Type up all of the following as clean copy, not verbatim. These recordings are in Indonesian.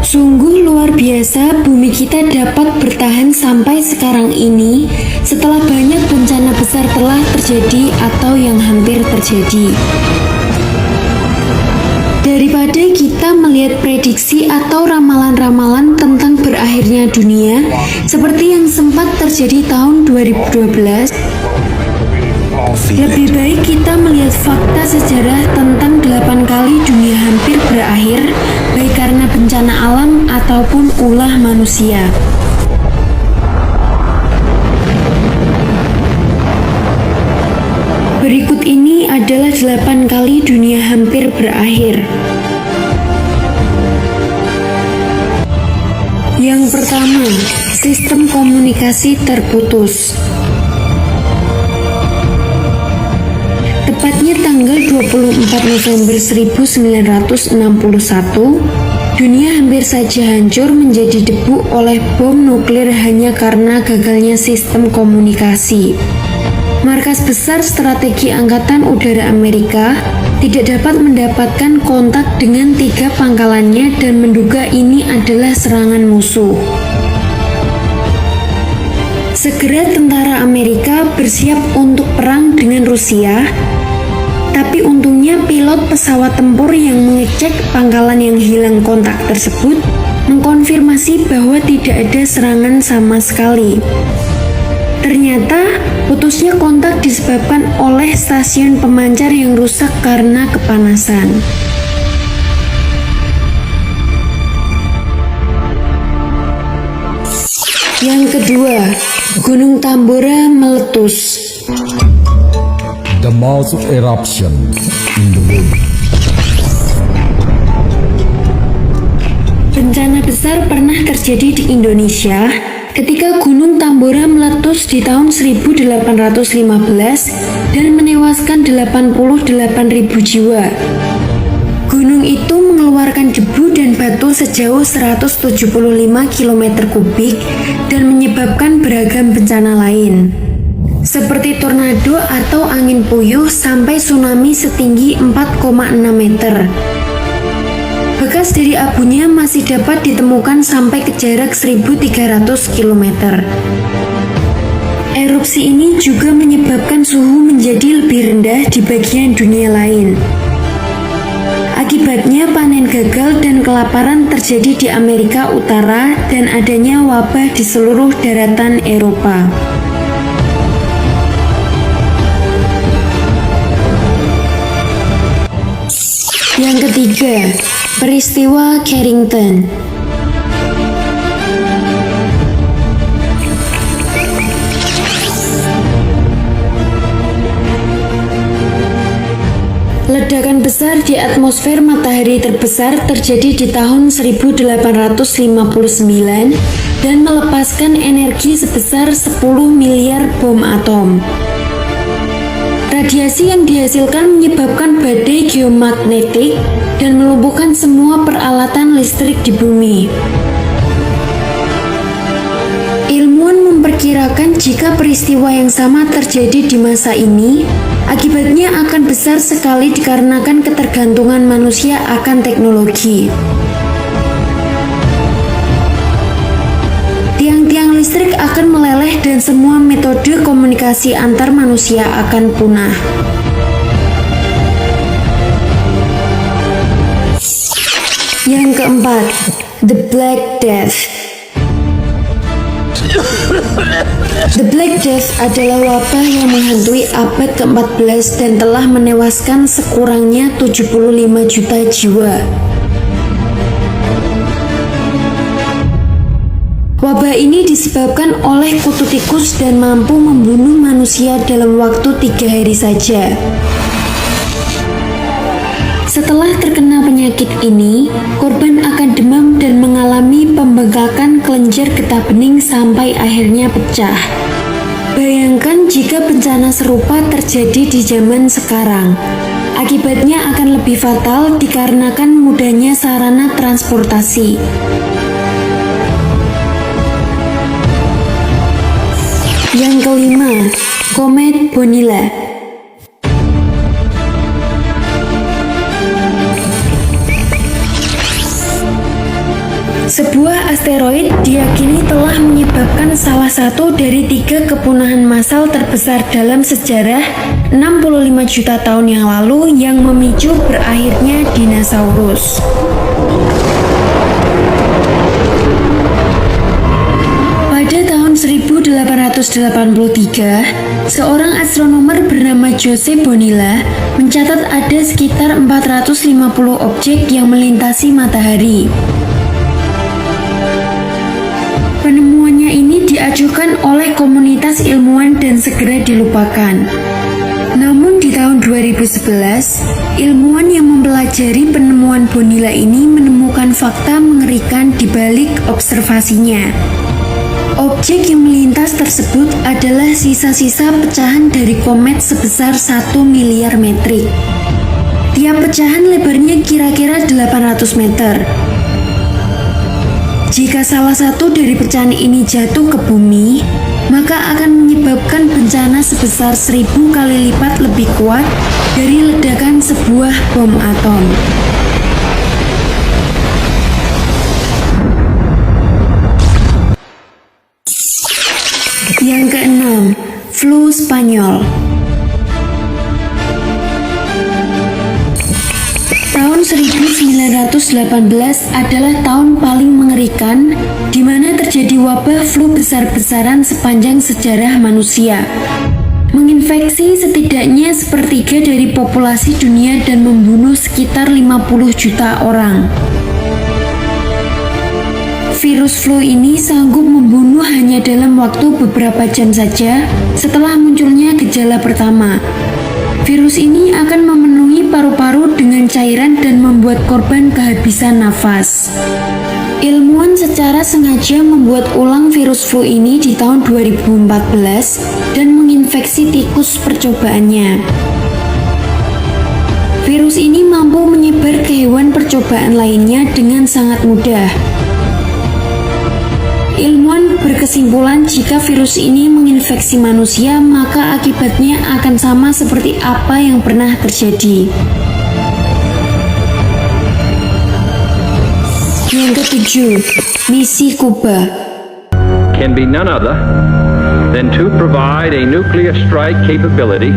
Sungguh luar biasa bumi kita dapat bertahan sampai sekarang ini setelah banyak bencana besar telah terjadi atau yang hampir terjadi. Daripada kita melihat prediksi atau ramalan-ramalan tentang berakhirnya dunia seperti yang sempat terjadi tahun 2012, lebih baik kita melihat fakta sejarah tentang 8 kali dunia hampir berakhir, baik karena bencana alam ataupun ulah manusia. Berikut ini adalah 8 kali dunia hampir berakhir. Yang pertama, sistem komunikasi terputus. Tepatnya tanggal 24 November 1961, dunia hampir saja hancur menjadi debu oleh bom nuklir hanya karena gagalnya sistem komunikasi. Markas besar strategi Angkatan Udara Amerika tidak dapat mendapatkan kontak dengan 3 pangkalannya dan menduga ini adalah serangan musuh. Segera tentara Amerika bersiap untuk perang dengan Rusia, tapi untungnya pilot pesawat tempur yang mengecek pangkalan yang hilang kontak tersebut mengkonfirmasi bahwa tidak ada serangan sama sekali. Ternyata putusnya kontak disebabkan oleh stasiun pemancar yang rusak karena kepanasan. Yang kedua, Gunung Tambora meletus. The most eruption in the world. Bencana besar pernah terjadi di Indonesia ketika Gunung Tambora meletus di tahun 1815 dan menewaskan 88.000 jiwa. Gunung itu mengeluarkan debu dan batu sejauh 175 km kubik dan menyebabkan beragam bencana lain, seperti tornado atau angin puyuh sampai tsunami setinggi 4,6 meter. Bekas dari abunya masih dapat ditemukan sampai ke jarak 1.300 km. Erupsi ini juga menyebabkan suhu menjadi lebih rendah di bagian dunia lain. Akibatnya panen gagal dan kelaparan terjadi di Amerika Utara dan adanya wabah di seluruh daratan Eropa. Yang ketiga, peristiwa Carrington. Ledakan besar di atmosfer matahari terbesar terjadi di tahun 1859 dan melepaskan energi sebesar 10 miliar bom atom. Radiasi yang dihasilkan menyebabkan badai geomagnetik dan melumpuhkan semua peralatan listrik di bumi. Ilmuwan memperkirakan jika peristiwa yang sama terjadi di masa ini, akibatnya akan besar sekali dikarenakan ketergantungan manusia akan teknologi. Tiang-tiang listrik akan meleleh dan semua metode komunikasi antar manusia akan punah. Yang keempat, The Black Death. The Black Death adalah wabah yang menghantui abad ke-14 dan telah menewaskan sekurangnya 75 juta jiwa. Wabah ini disebabkan oleh kutu tikus dan mampu membunuh manusia dalam waktu 3 hari saja. Setelah terkena penyakit ini, korban akan demam dan mengalami pembengkakan kelenjar getah bening sampai akhirnya pecah. Bayangkan jika bencana serupa terjadi di zaman sekarang. Akibatnya akan lebih fatal dikarenakan mudahnya sarana transportasi. Yang kelima, Komet Bonilla. Sebuah asteroid diyakini telah menyebabkan salah satu dari 3 kepunahan massal terbesar dalam sejarah 65 juta tahun yang lalu yang memicu berakhirnya dinosaurus. Pada tahun 1883, seorang astronomer bernama Joseph Bonilla mencatat ada sekitar 450 objek yang melintasi matahari. Penemuannya ini diajukan oleh komunitas ilmuwan dan segera dilupakan. Namun di tahun 2011, ilmuwan yang mempelajari penemuan Bonilla ini menemukan fakta mengerikan di balik observasinya. Objek yang melintas tersebut adalah sisa-sisa pecahan dari komet sebesar 1 miliar metrik. Tiap pecahan lebarnya kira-kira 800 meter. Jika salah satu dari pecahan ini jatuh ke bumi, maka akan menyebabkan bencana sebesar 1000 kali lipat lebih kuat dari ledakan sebuah bom atom. Yang keenam, flu Spanyol. Tahun 1918 adalah tahun paling mengerikan di mana terjadi wabah flu besar-besaran sepanjang sejarah manusia. Menginfeksi setidaknya sepertiga dari populasi dunia dan membunuh sekitar 50 juta orang. Virus flu ini sanggup membunuh hanya dalam waktu beberapa jam saja setelah munculnya gejala pertama. Virus ini akan memenuhi paru-paru dengan cairan dan membuat korban kehabisan nafas. Ilmuwan secara sengaja membuat ulang virus flu ini di tahun 2014 dan menginfeksi tikus percobaannya. Virus ini mampu menyebar ke hewan percobaan lainnya dengan sangat mudah. Ilmuwan berkesimpulan jika virus ini menginfeksi manusia, maka akibatnya akan sama seperti apa yang pernah terjadi. Yang ketujuh, misi Kuba. Can be none other than to provide a nuclear strike capability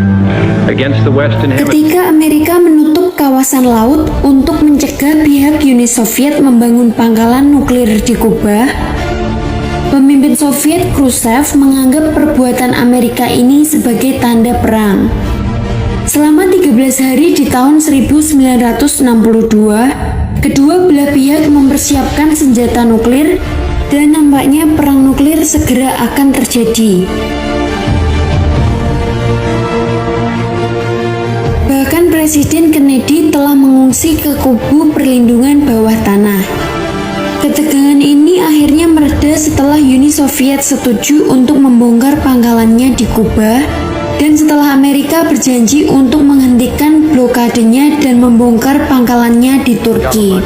against the Western Hemisphere. Ketika Amerika menutup kawasan laut untuk mencegah pihak Uni Soviet membangun pangkalan nuklir di Kuba, pemimpin Soviet Khrushchev menganggap perbuatan Amerika ini sebagai tanda perang. Selama 13 hari di tahun 1962, kedua belah pihak mempersiapkan senjata nuklir dan nampaknya perang nuklir segera akan terjadi. Bahkan Presiden Kennedy telah mengungsi ke kubu perlindungan bawah tanah. Ketegangan ini akhirnya mereda setelah Uni Soviet setuju untuk membongkar pangkalannya di Kuba dan setelah Amerika berjanji untuk menghentikan blokadenya dan membongkar pangkalannya di Turki.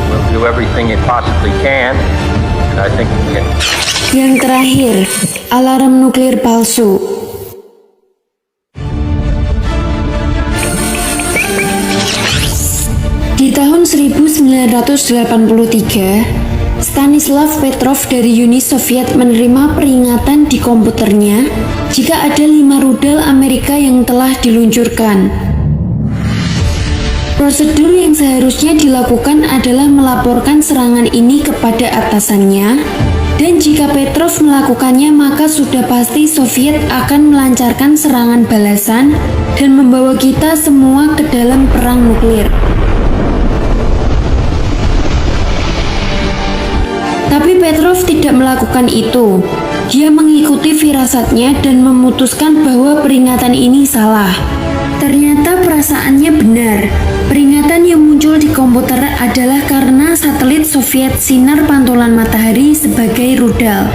Yang terakhir, alarm nuklir palsu. Di tahun 1983, Stanislav Petrov dari Uni Soviet menerima peringatan di komputernya jika ada 5 rudal Amerika yang telah diluncurkan. Prosedur yang seharusnya dilakukan adalah melaporkan serangan ini kepada atasannya, dan jika Petrov melakukannya maka sudah pasti Soviet akan melancarkan serangan balasan dan membawa kita semua ke dalam perang nuklir. Tapi Petrov tidak melakukan itu. Dia mengikuti firasatnya dan memutuskan bahwa peringatan ini salah. Ternyata perasaannya benar. Peringatan yang muncul di komputer adalah karena satelit Soviet sinar pantulan matahari sebagai rudal.